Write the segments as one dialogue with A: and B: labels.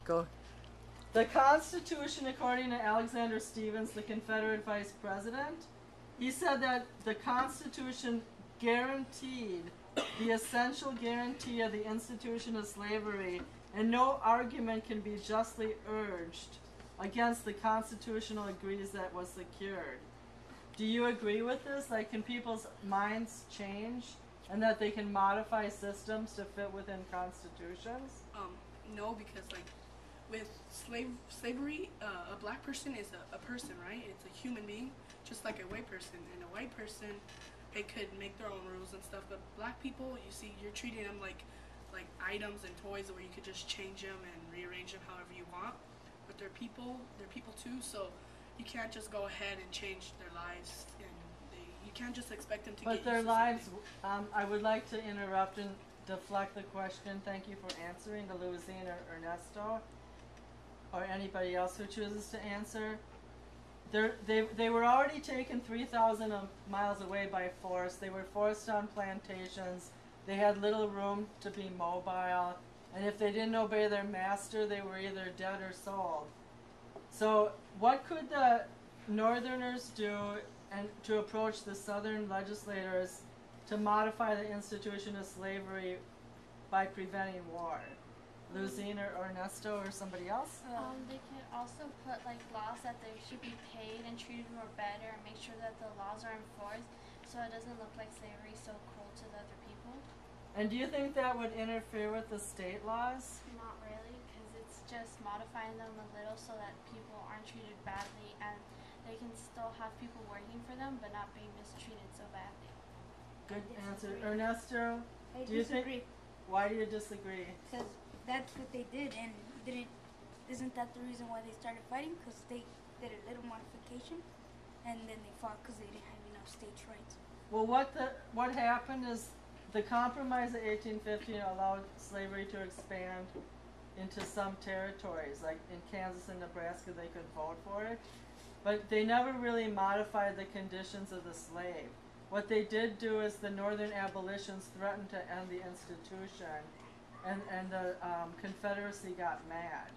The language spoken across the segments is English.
A: Go. The Constitution, according to Alexander Stevens, the Confederate Vice President, he said that the Constitution guaranteed the essential guarantee of the institution of slavery, and no argument can be justly urged against the constitutional agrees that was secured. Do you agree with this? Like, can people's minds change and that they can modify systems to fit within constitutions?
B: No, because like with slavery, a black person is a person, right? It's a human being, just like a white person. And a white person, they could make their own rules and stuff. But black people, you see, you're treating them like items and toys where you could just change them and rearrange them however you want. But they're people too. So you can't just go ahead and change their lives, and you can't just expect them to get used to
A: their lives,
B: something.
A: I would like to interrupt and deflect the question. Thank you for answering, to Louisine or Ernesto, or anybody else who chooses to answer. They were already taken 3,000 miles away by force. They were forced on plantations. They had little room to be mobile, and if they didn't obey their master, they were either dead or sold. So what could the Northerners do and to approach the Southern legislators to modify the institution of slavery by preventing war? Louisine or Ernesto or somebody else?
C: They could also put like laws that they should be paid and treated more better, and make sure that the laws are enforced so it doesn't look like slavery is so cruel to the other people.
A: And do you think that would interfere with the state laws?
C: Not really, because it's just modifying them a little so that people aren't treated badly, and they can still have people working for them but not being mistreated so badly.
A: Good answer. Ernesto,
D: I
A: do you
D: disagree.
A: why do you disagree?
D: Because that's what they did, and isn't that the reason why they started fighting? Because they did a little modification, and then they fought because they didn't have enough states' rights.
A: Well, what happened is the Compromise of 1850 allowed slavery to expand into some territories, like in Kansas and Nebraska they could vote for it, but they never really modified the conditions of the slave. What they did do is the Northern abolitionists threatened to end the institution, and the Confederacy got mad.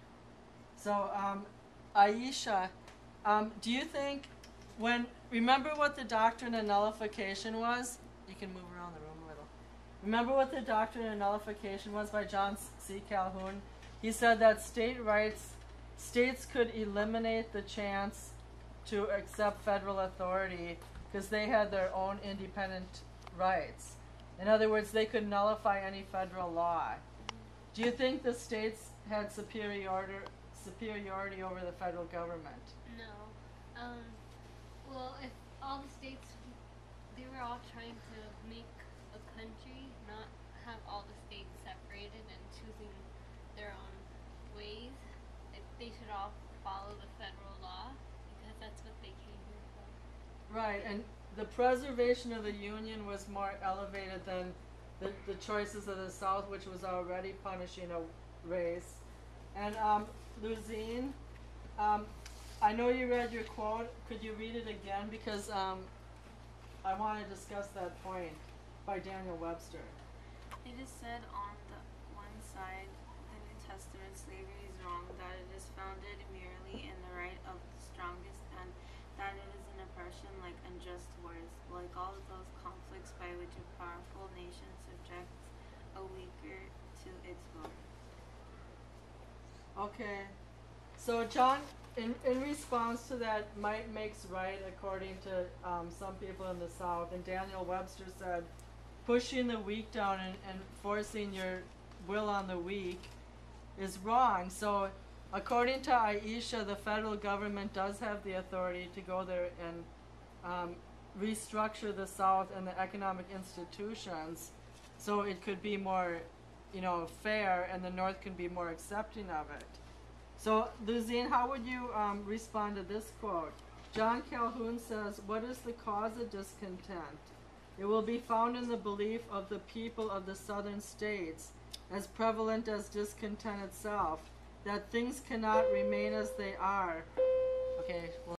A: So, Aisha, do you think remember what the doctrine of nullification was? You can move around the room a little. Remember what the doctrine of nullification was by John C. Calhoun? He said that states could eliminate the chance to accept federal authority because they had their own independent rights. In other words, they could nullify any federal law. Do you think the states had superiority over the federal government?
E: No. Well, if all the states, they were all trying to make a country, not have all the states separated and choosing their own ways, they should all follow the federal law because that's what they came here for.
A: Right, and the preservation of the Union was more elevated than the choices of the South, which was already punishing a race. And Louisine, I know you read your quote. Could you read it again? Because I want to discuss that point by Daniel Webster.
F: It is said on the one side, the New Testament, slavery is wrong, that it is founded merely in the right of the strongest, and that it is an oppression like unjust wars, like all of those conflicts by which a powerful nation subjects a weaker to its will.
A: Okay. So John, in response to that, might makes right according to some people in the South, and Daniel Webster said, pushing the weak down and forcing your will on the weak is wrong. So according to Aisha, the federal government does have the authority to go there and restructure the South and the economic institutions so it could be more, fair, and the North can be more accepting of it. So, Louisine, how would you respond to this quote? John Calhoun says, "What is the cause of discontent? It will be found in the belief of the people of the southern states, as prevalent as discontent itself, that things cannot remain as they are." Okay. Well